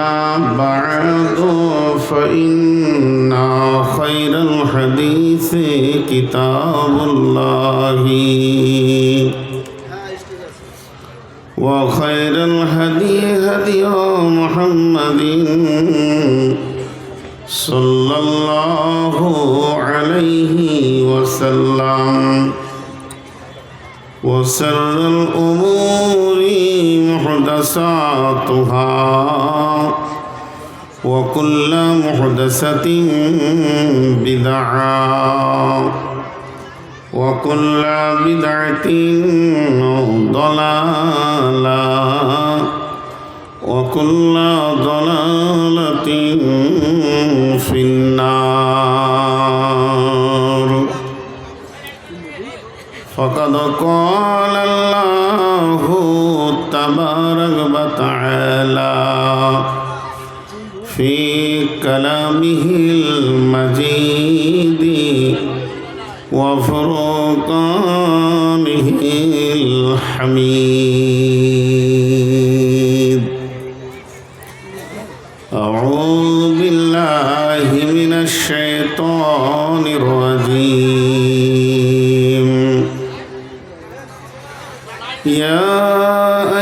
أما بعد فإن خير الحديث كتاب الله وخير الهدي هدي محمد صلى الله عليه وسلم وشر الأمور محدثاتها وكل محدثة بدعة وكل بدعة ضلالة وكل ضلالة في النار فقد قال الله تبارك وتعالى في كلامه المجيد وفرقانه الحميد أعوذ بالله من الشيطان الرجيم يا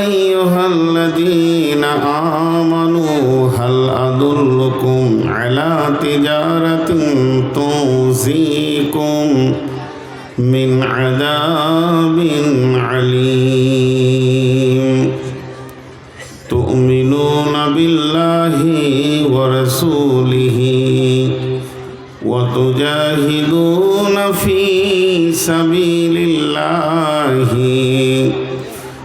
أيها الذين آمنوا هل أدلكم على تجارة تنجيكم من عذاب عليم تؤمنون بالله ورسوله وتجاهدون في سبيل الله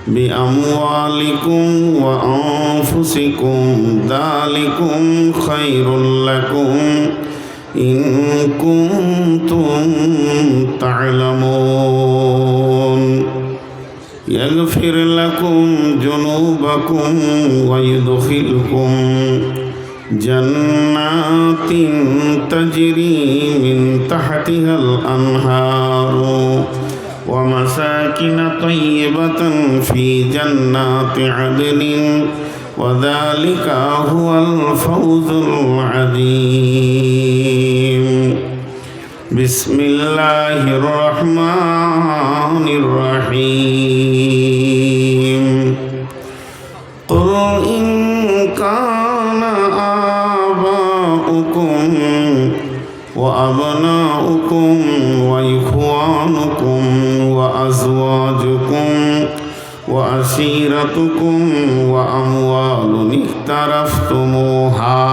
بأموالكم وأنفسكم ذلكم خير لكم إن كنتم تعلمون يغفر لكم ذنوبكم ويدخلكم جنات تجري من تحتها الأنهار ومساكن طيبة في جنات عدن وذلك هو الفوز العظيم بسم الله الرحمن الرحيم قل إن كان آباؤكم وأبناؤكم وإخوانكم وأزواجكم وعشيرتكم وأموال اقترفتموها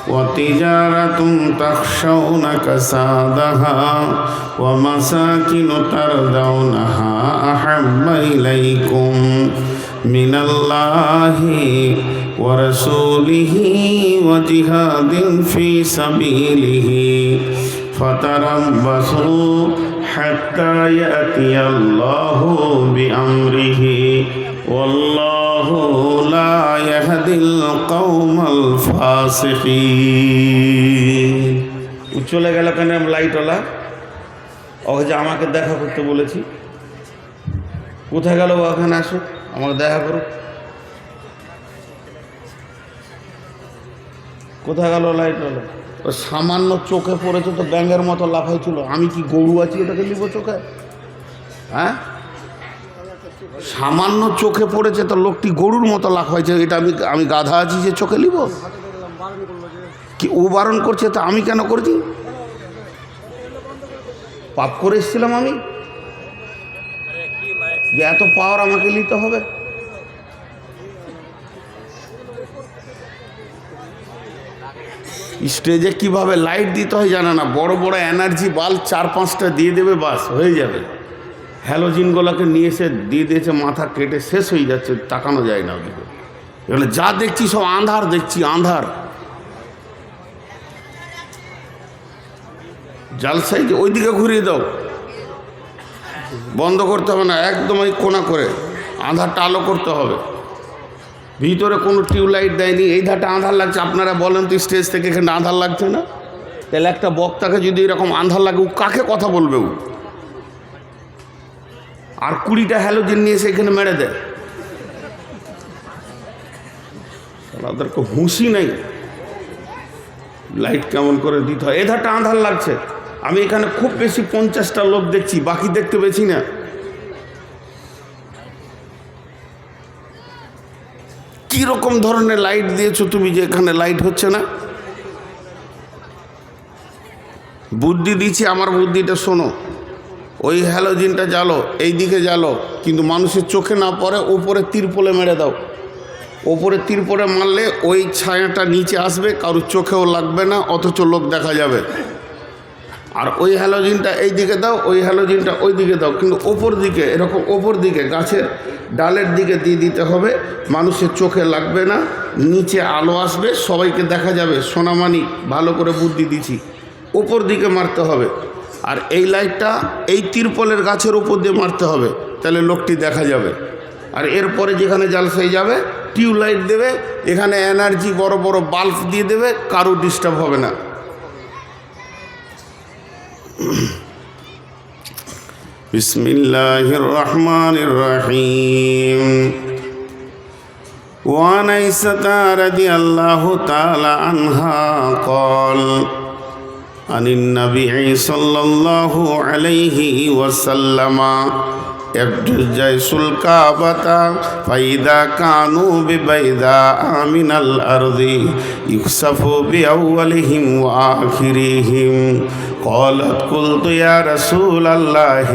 وتجارة تخشون كسادها ومساكن ترضونها أحب إليكم من الله ورسوله وجهاد في سبيله فتربصوا حتى يأتي الله بأمره والله لا يهدي القوم الفاسقين চলে গেল কেন লাইটওয়ালা ওকে যে আমাকে দেখা করতে বলেছি কোথায় গেল ওখানে আসুক আমাকে দেখা করুক কোথায় গেল লাইটওয়ালা ও সামান্য চোখে পড়েছে তো ব্যাঙের মতো লাফাইছিল আমি কি গরু আছি ওটাকে নিব চোখে হ্যাঁ সামান্য চোখে পড়েছে তো লোকটি গরুর মতো লাফাইছে এটা আমি গাধা আছি যে চোখে নিব কি ও বারণ করছে তা আমি কেন করছি পাপ করে এসেছিলাম আমি যে এত পাওয়ার আমাকে নিতে হবে স্টেজে কিভাবে লাইট দিতে হয় জানে না বড় বড় এনার্জি বাল্ব 4-5টা দিয়ে দেবে বাস হয়ে যাবে হ্যালোজিনগুলোকে নিয়ে এসে দিয়ে দিয়েছে মাথা কেটে শেষ হয়ে যাচ্ছে তাকানো যায় না ওদিকে এগুলো যা দেখছি সব আন্ধার দেখছি আন্ধার জালসাই ওইদিকে ঘুরিয়ে দাও বন্ধ করতে হবে না একদম ওই কোনা করে আধারটা আলো করতে হবে ভিতরে কোনো টিউবলাইট দেয়নি এই ধারটা আঁধার লাগছে আপনারা বলেন তো স্টেজ থেকে এখানে আঁধার লাগছে না তাহলে একটা বক্তাকে যদি এরকম আঁধার লাগে ও কাকে কথা বলবে ও আর 20টা হ্যালোজেন নিয়ে এসে এখানে মেরে দেয় তাদেরকে হুঁশি নেই লাইট কেমন করে দিতে হয়। এধারটা আঁধার লাগছে, আমি এখানে খুব বেশি 50টা লোক দেখছি, বাকি দেখতে পেয়েছি না। কি রকম ধরনের লাইট দিয়েছো তুমি যে এখানে লাইট হচ্ছে না? বুদ্ধি দিচ্ছি, আমার বুদ্ধিটা শোনো। ওই হ্যালোজিনটা জ্বালো, এই দিকে জ্বালো, কিন্তু মানুষের চোখে না পড়ে, ওপরে তিরপলে মেরে দাও। ওপরে তিরপলে মারলে ওই ছায়াটা নিচে আসবে, কারোর চোখেও লাগবে না, অথচ লোক দেখা যাবে। আর ওই হ্যালোজিনটা এই দিকে দাও, ওই হ্যালোজিনটা ওই দিকে দাও, কিন্তু ওপর দিকে, এরকম ওপর দিকে গাছের ডালের দিকে দিয়ে দিতে হবে, মানুষের চোখে লাগবে না, নিচে আলো আসবে, সবাইকে দেখা যাবে। সোনামানিক ভালো করে বুদ্ধি দিছি, ওপর দিকে মারতে হবে। আর এই লাইটটা এই তিরপলের গাছের উপর দিয়ে মারতে হবে, তাহলে লোকটি দেখা যাবে। আর এরপরে যেখানে জালসাই যাবে টিউবলাইট দেবে, এখানে এনার্জি বড় বড় বাল্ব দিয়ে দেবে, কারো ডিস্টার্ব হবে না। বিসমিল্লাহির রহমানির রহিম। ওয়ান আয়েশা রাদিয়াল্লাহু তাআলা আনহা قال عن النبي صلى الله عليه وسلم يبتجيس الكعبة فإذا كانوا ببيداء من الأرض يخسف بأولهم وآخرهم قالت قلت يا رسول الله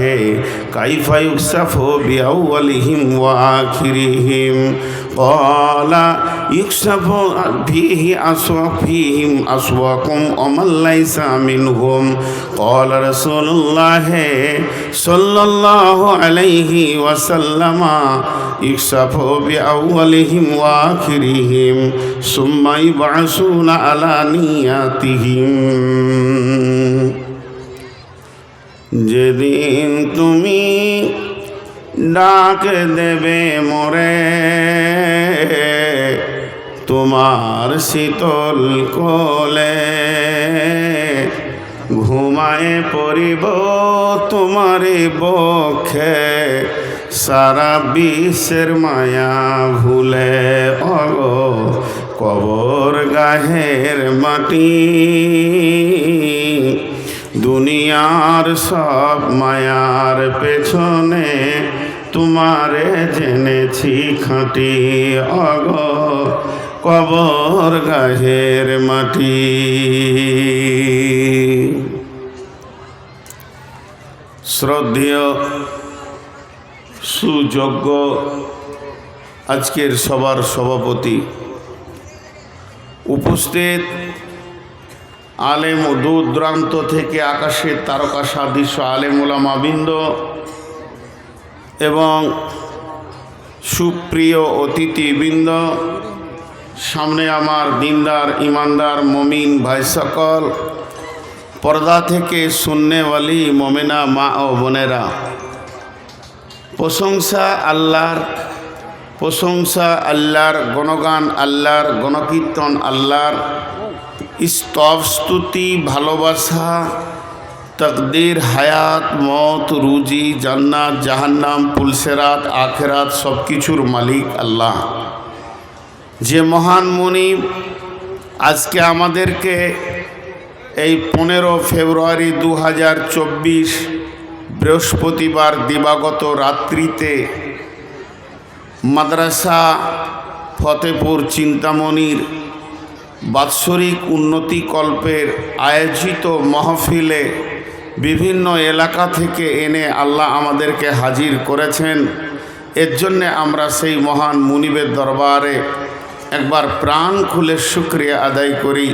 كيف يخسف بأولهم وآخرهم قال يخسف فيهم أسواقهم ومن ليس منهم قال رسول الله صلى الله عليه وسلم يخسف بأولهم وآخرهم ثم يبعثون على نياتهم যেদিন তুমি ডাক দেবে মোরে তোমার শীতল কোলে ঘুমায়ে পড়িব তোমারে বক্ষে সারা বিশ্বের মায়া ভুলে অগো কবর গাহের মাটি দুনিয়ার সব মায়ার পেছনে তোমারে জেনেছি খাঁটি অগো কবর গাহের মাটি। শ্রদ্ধেয় সুযোগ্য আজকের সবার সভাপতি, উপস্থিত আলেম ও দূর দূরান্ত থেকে আকাশের তারকা সাদৃশ্য আলেম ওলামাবৃন্দ এবং সুপ্রিয় অতিথিবৃন্দ, সামনে আমার দিনদার ইমানদার মমিন ভাই সকল, পর্দা থেকে সুন্নেওয়ালি মোমেনা মা ও বোনেরা, প্রশংসা আল্লাহর গণগান আল্লাহর গণকীর্তন আল্লাহর, স্তব স্তুতি ভালোবাসা তকদির হায়াত মত রুজি জান্নাত জাহান্নাম পুলসেরাত আখেরাত সব কিছুর মালিক আল্লাহ, যে মহান মুনিব আজকে আমাদেরকে এই 15 ফেব্রুয়ারি 2024 বৃহস্পতিবার দিবাগত রাত্রিতে মাদ্রাসা ফতেপুর চিন্তামণির বাৎসরিক উন্নতিকল্পের আয়োজিত মাহফিলে বিভিন্ন এলাকা থেকে এনে আল্লাহ আমাদেরকে হাজির করেছেন। এর জন্যে আমরা সেই মহান মুনিবের দরবারে একবার প্রাণ খুলে শুকরিয়া আদায় করি,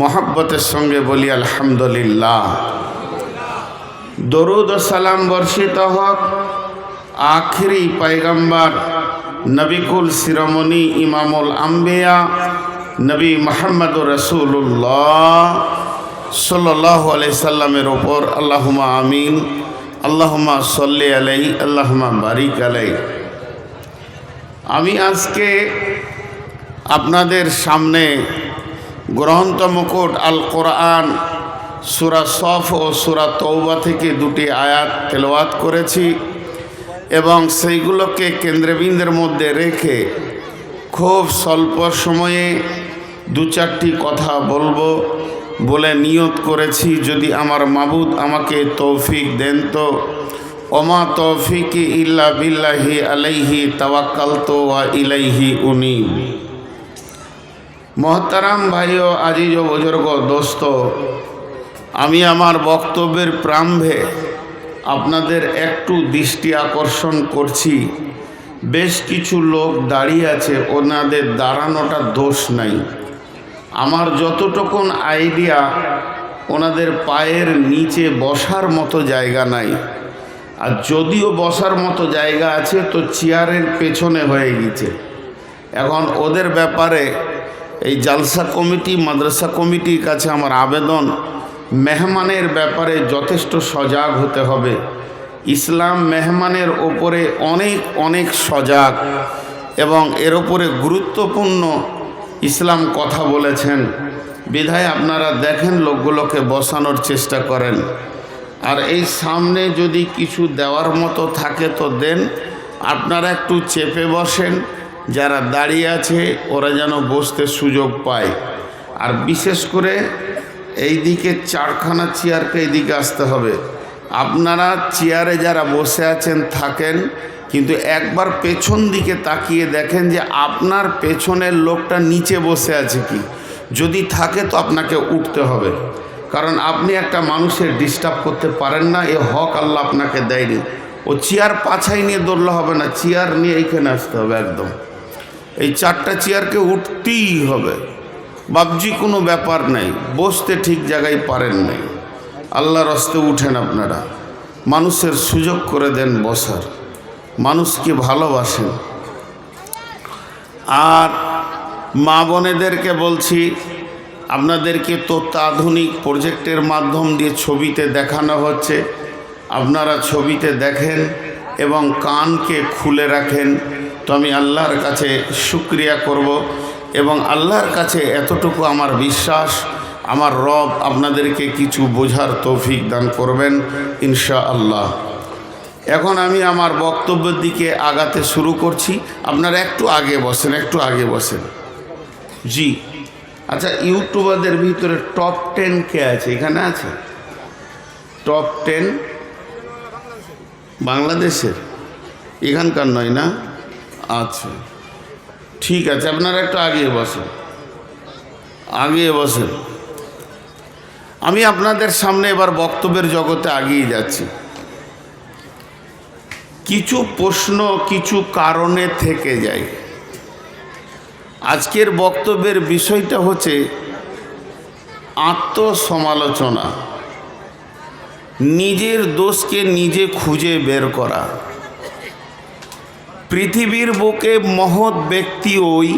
মহব্বতের সঙ্গে বলি আলহামদুলিল্লাহ। দরুদ ও সালাম বর্ষিত হোক আখিরি পয়গম্বর নবিকুল শিরোমণি ইমামুল আম্বিয়া নবী মুহাম্মদ রাসূলুল্লাহ সাল্লাল্লাহু আলাইহি সাল্লামের ওপর। আল্লাহুম্মা আমিন, আল্লাহুম্মা সাল্লি আলাইহি, আল্লাহুম্মা বারিক আলাইহি। আমি আজকে আপনাদের সামনে গ্রন্থ মুকুট আল কোরআন সূরা সফ ও সূরা তওবা থেকে দুটি আয়াত তেলাওয়াত করেছি এবং সেইগুলোকে কেন্দ্রবিন্দুর মধ্যে রেখে খুব স্বল্প সময়ে দু চারটি কথা বলবো বলে নিয়ত করেছি। যদি আমার মাবুদ আমাকে তৌফিক দেন তো। ওমা তৌফিকি ইল্লা বিল্লাহি আলাইহি তাওয়াক্কালতু ওয়া ইলাইহি উনীব। মোহতারাম ভাইও আজিজ ও বুজুর্গ দোস্ত, আমি আমার বক্তব্যের প্রারম্ভে আপনাদের একটু দৃষ্টি আকর্ষণ করছি। বেশ কিছু লোক দাঁড়িয়ে আছে, ওনাদের দাঁড়ানোটা দোষ নাই। আমার যতটুকুন আইডিয়া, ওনাদের পায়ের নিচে বসার মতো জায়গা নাই, আর যদিও বসার মতো জায়গা আছে তো চেয়ারের পেছনে হয়ে গেছে। এখন ওদের ব্যাপারে এই জালসা কমিটি, মাদ্রাসা কমিটির কাছে আমার আবেদন, মেহমানের ব্যাপারে যথেষ্ট সজাগ হতে হবে। ইসলাম মেহমানের ওপরে অনেক অনেক সজাগ এবং এর ওপরে গুরুত্বপূর্ণ ইসলাম কথা বলেছেন। বিধায় আপনারা দেখেন লোকগুলোকে বসানোর চেষ্টা করেন। আর এই সামনে যদি কিছু দেওয়ার মতো থাকে তো দেন, আপনারা একটু চেপে বসেন। যারা দাঁড়িয়ে আছে ওরা যেন বসতে সুযোগ পায়। আর বিশেষ করে এই দিকে চারখানা চেয়ারকে এইদিকে আসতে হবে। আপনারা চেয়ারে যারা বসে আছেন থাকেন, কিন্তু একবার পেছন দিকে তাকিয়ে দেখেন যে আপনার পেছনের লোকটা নিচে বসে আছে কি। যদি থাকে তো আপনাকে উঠতে হবে, কারণ আপনি একটা মানুষের ডিস্টার্ব করতে পারেন না। এ হক আল্লাহ আপনাকে দেয়নি। ও চেয়ার পাছাই নিয়ে দৌড়লে হবে না, চেয়ার নিয়ে এইখানে আসতে হবে একদম। এই চারটা চেয়ারকে উঠতেই হবে, বাবজি কোনো ব্যাপার নেই। বসতে ঠিক জায়গায় পারেন নাই, আল্লাহর রাস্তে উঠেন। আপনারা মানুষের সুযোগ করে দেন বসার, মানুষকে ভালোবাসেন। আর মা বোনেদেরকে বলছি, আপনাদেরকে আধুনিক প্রজেক্টের মাধ্যম দিয়ে ছবিতে দেখানো হচ্ছে। আপনারা ছবিতে দেখেন এবং কানকে খুলে রাখেন। তো আমি আল্লাহর কাছে শুকরিয়া করব এবং আল্লাহর কাছে এতটুকু আমার বিশ্বাস, আমার রব আপনাদেরকে কিছু বোঝার তৌফিক দান করবেন ইনশাআল্লাহ। এখন আমি আমার বক্তব্যের দিকে আগাতে শুরু করছি। আপনারা একটু আগে বসেন, একটু আগে বসেন। জি আচ্ছা, ইউটিউবারদের ভিতরে টপ 10 কে আছে? এখানে আছে টপ 10? বাংলাদেশের, এখানকার নয় না? আচ্ছা ঠিক আছে, আপনারা একটু আগিয়ে বসেন, আগিয়ে বসেন। আমি আপনাদের সামনে এবার বক্তব্যের জগতে আগিয়ে যাচ্ছি। কিছু প্রশ্ন কিছু কারণে থেকে যায়। আজকের বক্তব্যের বিষয়টা হচ্ছে আত্মসমালোচনা, নিজের দোষকে নিজে খুঁজে বের করা। পৃথিবীর বুকে মহৎ ব্যক্তি ওই,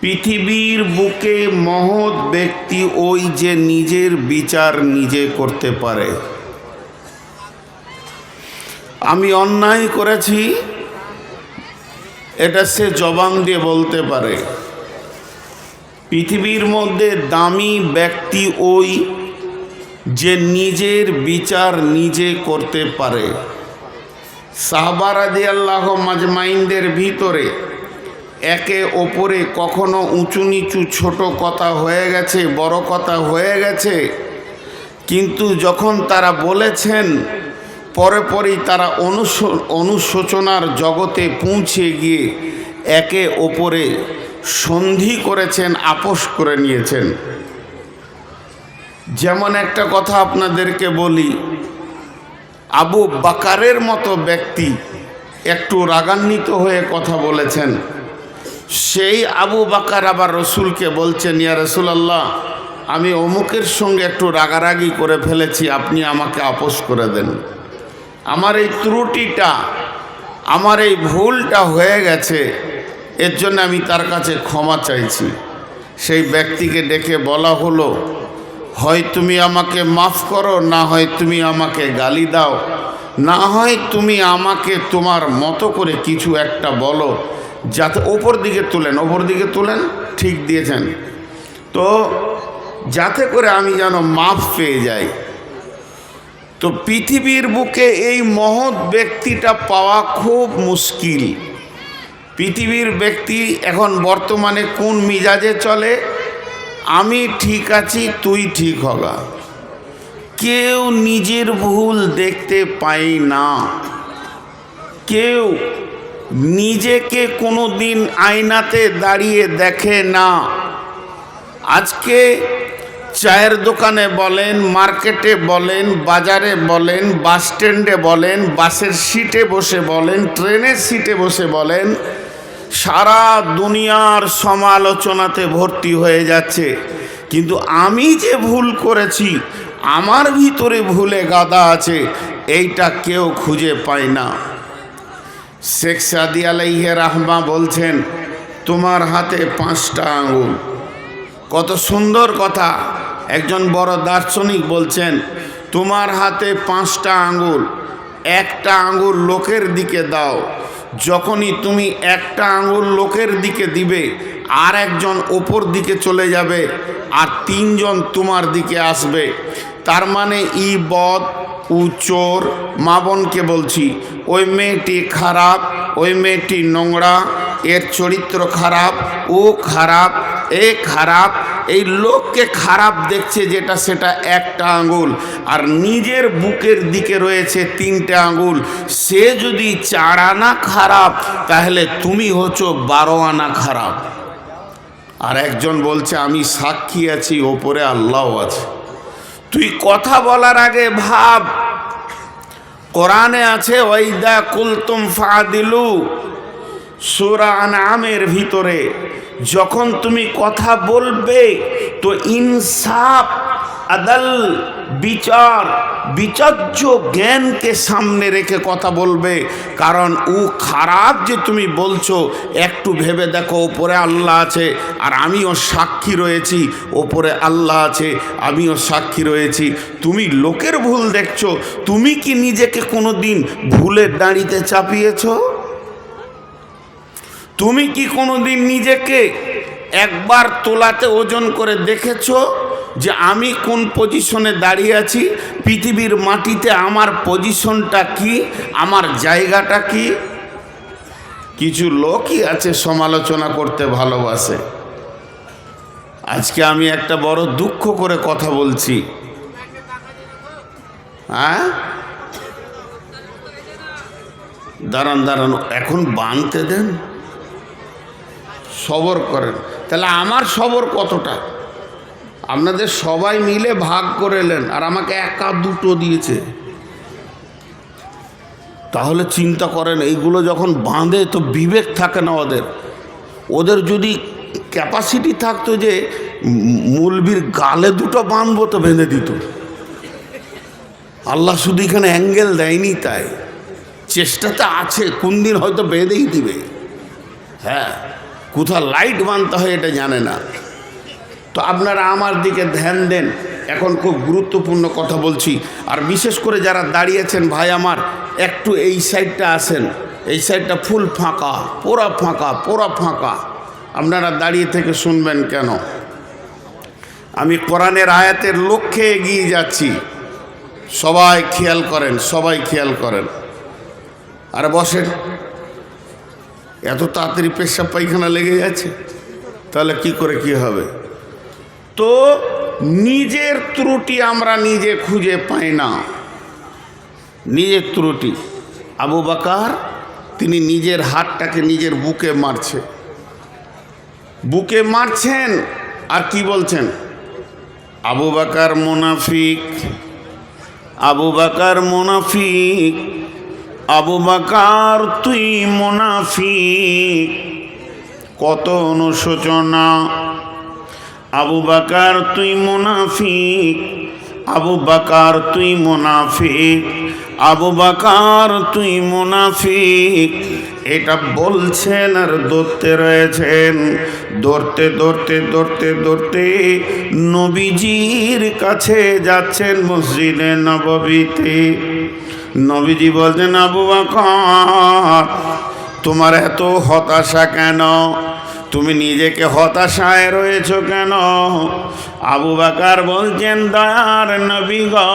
পৃথিবীর বুকে মহৎ ব্যক্তি ওই যে নিজের বিচার নিজে করতে পারে। আমি অন্যায় করেছি এটা সে জবান দিয়ে বলতে পারে। পৃথিবীর মধ্যে দামি ব্যক্তি ওই যে নিজের বিচার নিজে করতে পারে। সাহাবা রাদিয়াল্লাহু মাজমাইনদের ভিতরে একে ওপরে কখনো উঁচু নিচু ছোট কথা হয়ে গেছে, বড় কথা হয়ে গেছে, কিন্তু যখন তারা বলেছেন পরে পরেই তারা অনুশোচনার জগতে পৌঁছে গিয়ে একে ওপরে সন্ধি করেছেন, আপোষ করে নিয়েছেন। যেমন একটা কথা আপনাদেরকে বলি, আবু বাকারের মতো ব্যক্তি একটু রাগান্বিত হয়ে কথা বলেছেন। সেই আবু বাকার আবার রসুলকে বলছেন, ইয়া রাসূলুল্লাহ, আমি অমুকের সঙ্গে একটু রাগারাগি করে ফেলেছি, আপনি আমাকে আপোষ করে দেন। আমার এই ত্রুটিটা, আমার এই ভুলটা হয়ে গেছে, এর জন্য আমি তার কাছে ক্ষমা চাইছি। সেই ব্যক্তিকে ডেকে বলা হলো, হয় তুমি আমাকে মাফ করো, না হয় তুমি আমাকে গালি দাও, না হয় তুমি আমাকে তোমার মতো করে কিছু একটা বলো, যাতে ওপর দিকে তুলেন, ওপর দিকে তুলেন, ঠিক দিয়েছেন তো, যাতে করে আমি যেন মাফ পেয়ে যাই। তো পৃথিবীর বুকে এই মহৎ ব্যক্তিটা পাওয়া খুব মুশকিল। পৃথিবীর ব্যক্তি এখন বর্তমানে কোন মিজাজে চলে? আমি ঠিক আছি, তুই ঠিক হগা। কেউ নিজের ভুল দেখতে পায় না, কেউ নিজেকে কোনো দিন আয়নাতে দাঁড়িয়ে দেখে না। আজকে চায়ের দোকানে বলেন, মার্কেটে বলেন, বাজারে বলেন, বাস স্ট্যান্ডে বলেন, বাসের সিটে বসে বলেন, ট্রেনের সিটে বসে বলেন, সারা দুনিয়ার সমালোচনাতে ভর্তি হয়ে যাচ্ছে। কিন্তু আমি যে ভুল করেছি, আমার ভিতরে ভুলে গাদা আছে, এইটা কেউ খুঁজে পায় না। শেখ সাদি আলাইহি রাহমা বলছেন, তোমার হাতে 5টা আঙ্গুল। কত সুন্দর কথা! একজন বড় দার্শনিক বলছেন, তোমার হাতে 5টা আঙ্গুল, একটা আঙ্গুল লোকের দিকে দাও। যখনই তুমি একটা আঙ্গুল লোকের দিকে দিবে, আর একজন ওপর দিকে চলে যাবে, আর 3 জন তোমার দিকে আসবে। তার মানে ই বদ, ও চোর। মা বোনকে বলছি, ওই মেয়েটি খারাপ, ওই মেয়েটি নোংরা, এর চরিত্র খারাপ, ও খারাপ, এ খারাপ। এই লোককে খারাপ দেখছে যেটা, সেটা একটা আঙ্গুল, আর নিজের বুকের দিকে রয়েছে 3টে আঙ্গুল। সে যদি 4 আনা খারাপ, তাহলে তুমি হচ্ছ 12 আনা খারাপ। আর একজন বলছে, আমি সাক্ষী আছি, ওপরে আল্লাহ আছে। তুই কথা বলার আগে ভাব, কোরআনে আছে ওয়াইদা কুলতুম ফাদিলু, সূরা আনআমের ভিতরে, যখন তুমি কথা বলবে তো ইনসাফ, আদল, বিচার, বিচার্য জ্ঞানকে সামনে রেখে কথা বলবে। কারণ ও খারাপ যে তুমি বলছো, একটু ভেবে দেখো, ওপরে আল্লাহ আছে, আর আমিও সাক্ষী রয়েছি। ওপরে আল্লাহ আছে, আমিও সাক্ষী রয়েছি। তুমি লোকের ভুল দেখছো, তুমি কি নিজেকে কোনো দিন ভুলের দাঁড়িতে চাপিয়েছো? তুমি কি কোনো দিন নিজেকে একবার তোলাতে ওজন করে দেখেছো যে আমি কোন পজিশনে দাঁড়িয়ে আছি, পৃথিবীর মাটিতে আমার পজিশনটা কি, আমার জায়গাটা কি? কিছু লোকই আছে সমালোচনা করতে ভালোবাসে। আজকে আমি একটা বড় দুঃখ করে কথা বলছি। হ্যাঁ, দাঁড়ান দাঁড়ান, এখন বানতে দেন, সবর করেন। তাহলে আমার সবর কতটা? আপনাদের সবাই মিলে ভাগ করে নেন, আর আমাকে 1-2 দিয়েছে। তাহলে চিন্তা করেন, এইগুলো যখন বাঁধে তো বিবেক থাকে না ওদের। ওদের যদি ক্যাপাসিটি থাকতো যে মৌলবীর গালে 2টো বাঁধবো, তো বেঁধে দিত। আল্লাহ শুধু এখানে অ্যাঙ্গেল দেয়নি, তাই চেষ্টাটা আছে, কোন দিন হয়তো বেঁধেই দিবে। হ্যাঁ, কোথাও লাইট বাঁধতে হয় এটা জানে না। তো আপনারা আমার দিকে ধ্যান দেন, এখন খুব গুরুত্বপূর্ণ কথা বলছি। আর বিশেষ করে যারা দাঁড়িয়েছেন ভাই আমার, একটু এই সাইডটা আসেন। এই সাইডটা ফুল ফাঁকা, পুরা ফাঁকা, পুরা ফাঁকা। আপনারা দাঁড়িয়ে থেকে শুনবেন কেন? আমি কোরআনের আয়াতের লক্ষ্যে এগিয়ে যাচ্ছি, সবাই খেয়াল করেন, সবাই খেয়াল করেন। আর বসেন, এত তাড়াতাড়ি পেশাব পায়খানা লেগে যাচ্ছে, তাহলে কি করে কি হবে? তো নিজের ত্রুটি আমরা নিজে খুঁজে পাই না, নিজের ত্রুটি। আবু বকর তিনি নিজের হাতটাকে নিজের বুকে মারছে, বুকে মারছেন, আর কি বলছেন? আবু বকর মুনাফিক, আবু বকর মুনাফিক, আবু বকর তুই মুনাফিক। কত অনুশোচনা! আবু বকর তুই মুনাফিক, আবু বকর তুই মুনাফিক, আবু বকর তুই মুনাফিক। এটা বলছেন আর ধরতে রয়েছেন। ধরতে ধরতে ধরতে ধরতে নবীজির কাছে যাচ্ছেন, মসজিদে নববীতে। নবীজি বলছেন, আবু বকর তোমার এত হতাশা কেন? তুমি নিজেকে হতাশায় রয়েছো কেন? আবু বকর বলছেন, দয়ার নবী গো,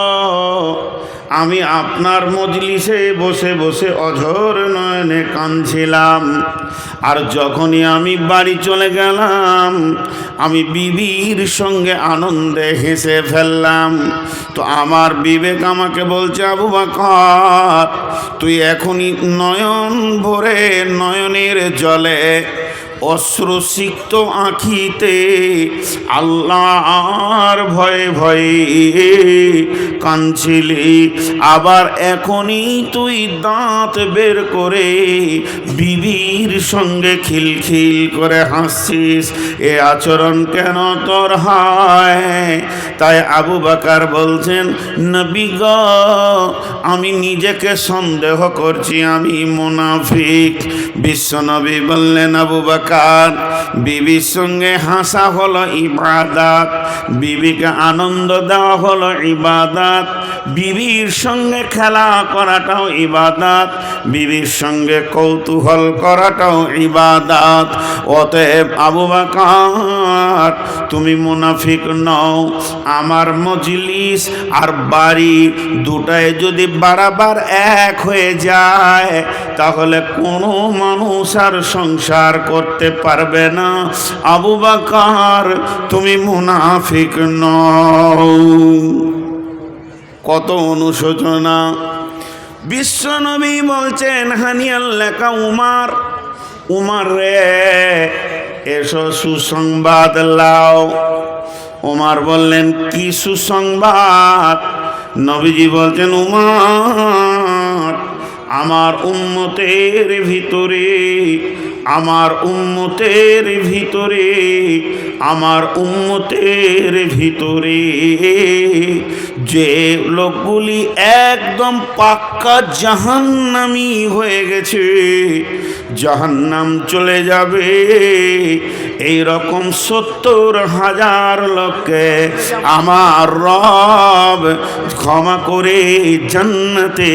আমি আপনার মজলিসে বসে বসে অঝোর নয়নে কাঁদছিলাম। আর যখনই আমি বাড়ি চলে গেলাম, আমি বিবির সঙ্গে আনন্দে হেসে ফেললাম। তো আমার বিবেক আমাকে বলছে, আবু বকর, তুই এখনই নয়ন ভরে নয়নের জলে অশ্রুসিক্ত আঁখিতে আল্লাহর ভয়ে ভয়ে কাঁদছিলি, আবার এখনই তুই দাঁত বের করে বিবির সঙ্গে খিলখিল করে হাসছিস। এ আচরণ কেন তোর হয়? তাই আবু বকর বলছেন, নবী গো, আমি নিজেকে সন্দেহ করছি আমি মুনাফিক। বিশ্বনবী বললেন, আবু বকর, বিবির সঙ্গে হাসা হলো ইবাদত, বিবিকে আনন্দ দেওয়া হলো ইবাদত, বিবির সঙ্গে খেলা করাটাও ইবাদত, বিবির সঙ্গে কৌতূহল করাটাও ইবাদত। অতএব আবু বকর, তুমি মুনাফিক নও। আমার মজলিস আর বাড়ি দুটায় যদি বারবার এক হয়ে যায়, তাহলে কোনো মানুষ আর সংসার করতে পারবে না। আবু বকর, তুমি মুনাফিক নও। কত অনুশোচনা! বিশ্বনবী বলছেন, হানিয়াল লেখা উমার, উমার রে, এসো সুসংবাদ লাও। উমার বললেন, কি সুসংবাদ? নবীজি বলছেন, উমার, আমার উম্মতের ভিতরে, আমার উম্মতের ভিতরে, আমার উম্মতের ভিতরে যে লোকগুলি একদম পাক্কা জাহান্নামী হয়ে গেছে, জাহান্নাম চলে যাবে, এই রকম ৭০,০০০ লোককে আমার রব ক্ষমা করে জান্নাতে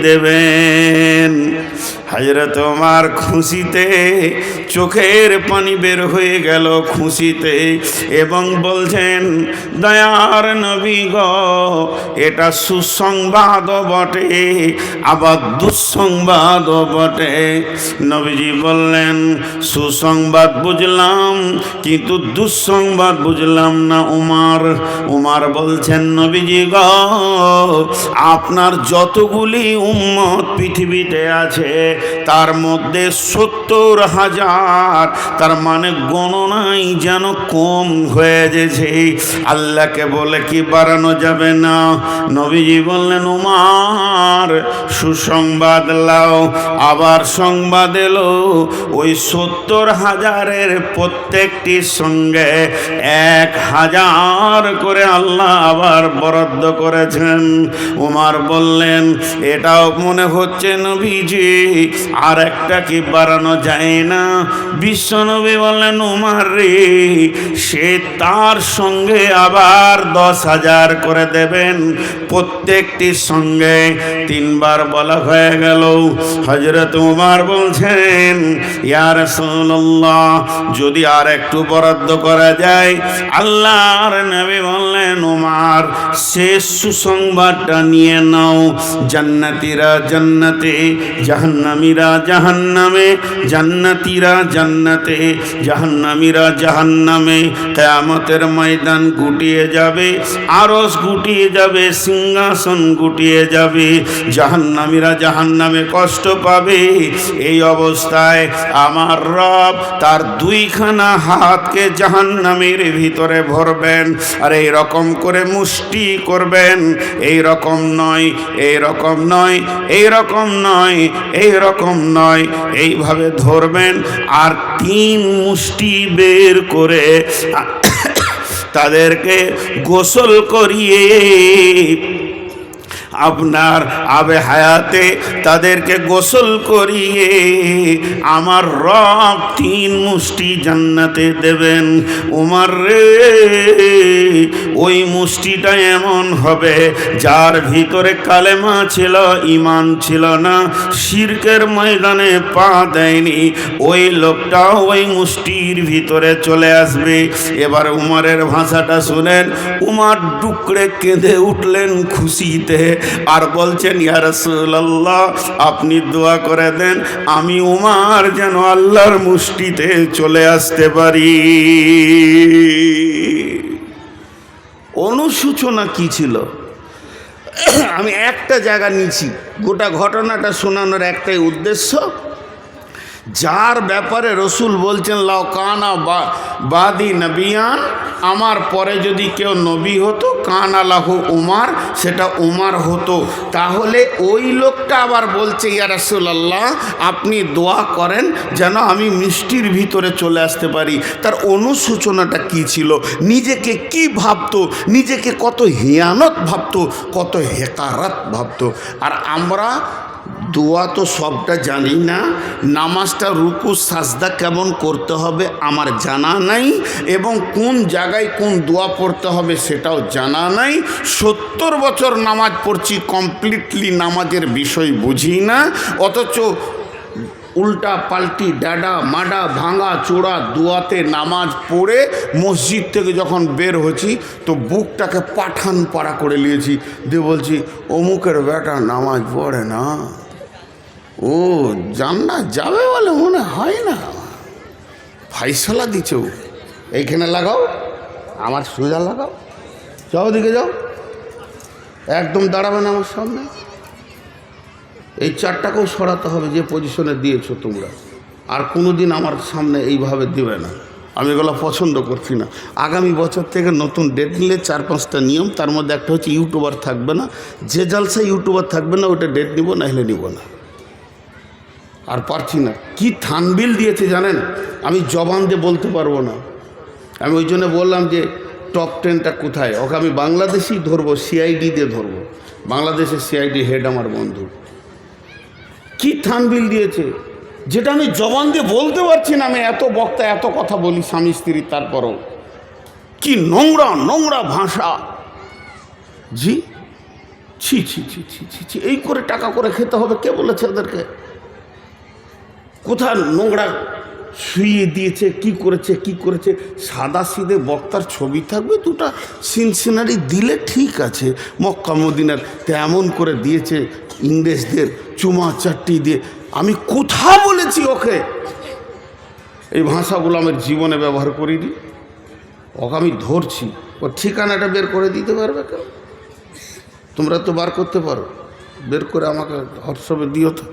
দেবেন। হযরত ওমর খুশিতে চোখের পানি বের হয়ে গেল, খুশিতে, এবং বলছেন, দয়ার নবী গো, এটা সুসংবাদও বটে, আবার দুঃসংবাদও বটে। নবীজি বললেন, সুসংবাদ বুঝলাম, কিন্তু দুঃসংবাদ বুঝলাম না উমর। উমর বলছেন, নবীজি গো, আপনার যতগুলি উম্মত পৃথিবীতে আছে, তার মধ্যে ৭০,০০০, তার মানে গণনাই যেন কম হয়ে গেছে। আল্লাহকে বলে কি বাড়ানো যাবে না? নবীজি বললেন, উমর, সুসংবাদ লাও। আবার সংবাদ এলো, ওই ৭০,০০০-এর প্রত্যেকটির সঙ্গে ১,০০০ করে আল্লাহ আবার বরাদ্দ করেছেন। উমর বললেন, এটাও মনে হচ্ছে নবীজি আর একটা কি বাড়ানো যায় না? বিশ্বনবী বললেন, উমর রে, সে তার সঙ্গে আবার ১০,০০০ করে দেবেন, প্রত্যেকটির সঙ্গে ৩ বার বলা হয়ে গেল। হযরত উমর বলছেন, ইয়া রাসূলুল্লাহ, যদি আর একটু বরাদ্দ করা যায়। আল্লাহর নবী বললেন, উমর, শেষ সুসংবাদটা নিয়ে নাও। জান্নাতীরা জান্নাতে, জাহান্নামীরা জাহান্নামে, জান্নাতীরা জান্নাতে, জাহান্নামীরা জাহান্নামে। কিয়ামতের ময়দান গুটিয়ে যাবে, আরশ গুটিয়ে যাবে, সিংহাসন গুটিয়ে যাবে, জাহান্নামীরা জাহান্নামে কষ্ট পাবে। এই অবস্থায় আমার রব তার ২খানা হাতকে জাহান্নামের ভিতরে ভরবেন, আর এই রকম করে মুষ্টি করবেন। এই রকম নয়, এই রকম নয়, এই রকম নয়, এই রকম নয়, এইভাবে ধরবেন, আর ৩ মুষ্টি বের করে তাদেরকে গোসল করিয়ে আপনার আবে হায়াতে তাদেরকে গোসল করিয়ে আমার রব ৩ মুষ্টি জান্নাতে দেবেন। উমর রে, ওই মুষ্টিটা এমন হবে যার ভিতরে কালেমা ছিল, ঈমান ছিল না, শিরকের ময়দানে পা দেয়নি, ওই লোকটাও ওই মুষ্টির ভিতরে চলে আসবে। এবার উমরের ভাষাটা শুনেন। উমর ডুকরে কেঁদে উঠলেন খুশিতে। আর বলছেন ইয়া রাসূলুল্লাহ আপনি দোয়া করে দেন আমি উমার যেন আল্লাহর মুষ্টিতে চলে আসতে পারি। অনুশোচনা কি ছিল? আমি একটা জায়গা নিয়েছি, গোটা ঘটনাটা শোনানোর একটাই উদ্দেশ্য, যার ব্যাপারে রসুল বলছেন লাউ কানা বাদি নবিয়ান, আমার পরে যদি কেউ নবী হতো কানা লাহু উমার, সেটা উমার হতো। তাহলে ওই লোকটা আবার বলছে ইয়া রাসূলুল্লাহ আপনি দোয়া করেন যেন আমি মিষ্টির ভিতরে চলে আসতে পারি। তার অনুশোচনাটা কি ছিল? নিজেকে কি ভাবতো? নিজেকে কত হিয়ানত ভাবতো, কত হেকারত ভাবতো। আর আমরা দোয়া তো সবটা জানি না, নামাজটা রুকু সাজদা কেমন করতে হবে আমার জানা নাই, এবং কোন জায়গায় কোন দোয়া পড়তে হবে সেটাও জানা নাই। 70 বছর নামাজ পড়ছি, কমপ্লিটলি নামাজের বিষয় বুঝি না, অথচ উল্টা পাল্টি ডাডা মাডা ভাঙা চোড়া দোয়াতে নামাজ পড়ে মসজিদ থেকে যখন বের হয়েছি তো বুকটাকে পাঠান পাড়া করে নিয়েছি, দিয়ে বলছি অমুকের বেটা নামাজ পড়ে না, ও জান্নাত যাবে বলে মনে হয় না। ফাইসলা দিচ্ছে ও, এইখানে লাগাও, আমার সোজা লাগাও, যাও দিকে যাও, একদম দাঁড়াবে না আমার সামনে। এই চারটাকেও সরাতে হবে যে পজিশনে দিয়েছো তোমরা, আর কোনো দিন আমার সামনে এইভাবে দেবে না। আমি এগুলো পছন্দ করছি না। আগামী বছর থেকে নতুন ডেট নিলে 4-5টা নিয়ম, তার মধ্যে একটা হচ্ছে ইউটিউবার থাকবে না, যে জালসায় ইউটিউবার থাকবে না ওটা ডেট নিব, না হলে নিব না। আর পারছি না, কি থানবিল দিয়েছে জানেন, আমি জবান দিয়ে বলতে পারবো না। আমি ওই জন্য বললাম যে টপ 10টা কোথায়, ওকে আমি বাংলাদেশেই ধরবো, সিআইডি দিয়ে ধরবো। বাংলাদেশের সিআইডি হেড আমার বন্ধু। কি থানবিল দিয়েছে যেটা আমি জবান দিয়ে বলতে পারছি না। আমি এত বক্তা এত কথা বলি স্বামী স্ত্রী, তারপরও কি নোংরা নোংরা ভাষা। জি ছি ছি ছি ছি ছি ছি, এই করে টাকা করে খেতে হবে কে বলেছে ওদেরকে? কোথায় নোংরা শুইয়ে দিয়েছে, কি করেছে। সাদা সিধে বক্তার ছবি থাকবে, দুটা সিনসিনারি দিলে ঠিক আছে, মক্কা মদিনার তেমন করে দিয়েছে, ইংরেজদের চুমা চাট্টি দিয়ে। আমি কোথা বলেছি ওকে এই ভাষাগুলো আমার জীবনে ব্যবহার করিনি? ওকে আমি ধরছি, ও ঠিকানাটা বের করে দিতে পারবে কেউ? তোমরা তো বার করতে পারো, বের করে আমাকে হোয়াটসঅ্যাপে দিও তো।